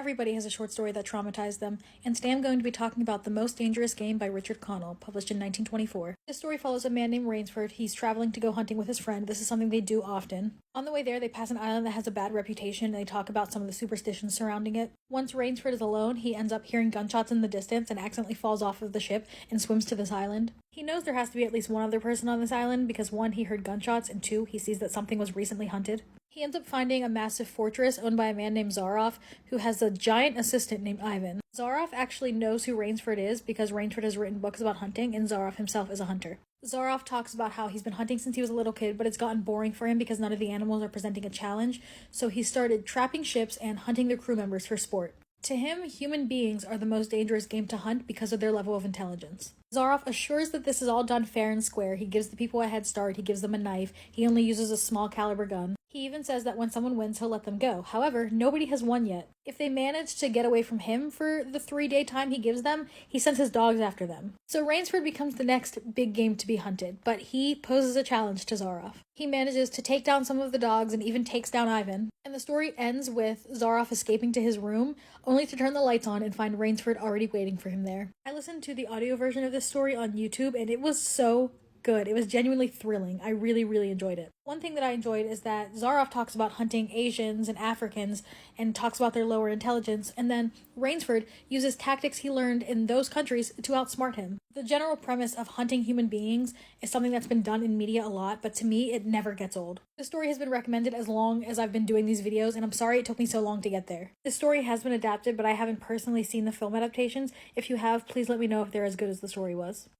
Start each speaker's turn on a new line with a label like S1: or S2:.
S1: Everybody has a short story that traumatized them, and today I'm going to be talking about The Most Dangerous Game by Richard Connell, published in 1924. This story follows a man named Rainsford. He's traveling to go hunting with his friend. This is something they do often. On the way there, they pass an island that has a bad reputation, and they talk about some of the superstitions surrounding it. Once Rainsford is alone, he ends up hearing gunshots in the distance and accidentally falls off of the ship and swims to this island. He knows there has to be at least one other person on this island because 1, he heard gunshots, and 2, he sees that something was recently hunted. He ends up finding a massive fortress owned by a man named Zaroff, who has a giant assistant named Ivan. Zaroff actually knows who Rainsford is because Rainsford has written books about hunting, and Zaroff himself is a hunter. Zaroff talks about how he's been hunting since he was a little kid, but it's gotten boring for him because none of the animals are presenting a challenge, so he started trapping ships and hunting their crew members for sport. To him, human beings are the most dangerous game to hunt because of their level of intelligence. Zaroff assures that this is all done fair and square. He gives the people a head start, he gives them a knife, he only uses a small caliber gun. He even says that when someone wins, he'll let them go. However, nobody has won yet. If they manage to get away from him for the 3-day time he gives them, he sends his dogs after them. So Rainsford becomes the next big game to be hunted, but he poses a challenge to Zaroff. He manages to take down some of the dogs and even takes down Ivan. And the story ends with Zaroff escaping to his room, only to turn the lights on and find Rainsford already waiting for him there. I listened to the audio version of this story on YouTube, and it was so good. It was genuinely thrilling. I really enjoyed it. One thing that I enjoyed is that Zaroff talks about hunting Asians and Africans and talks about their lower intelligence, and then Rainsford uses tactics he learned in those countries to outsmart him. The general premise of hunting human beings is something that's been done in media a lot, but to me, it never gets old. This story has been recommended as long as I've been doing these videos, and I'm sorry it took me so long to get there. This story has been adapted, but I haven't personally seen the film adaptations. If you have, please let me know if they're as good as the story was.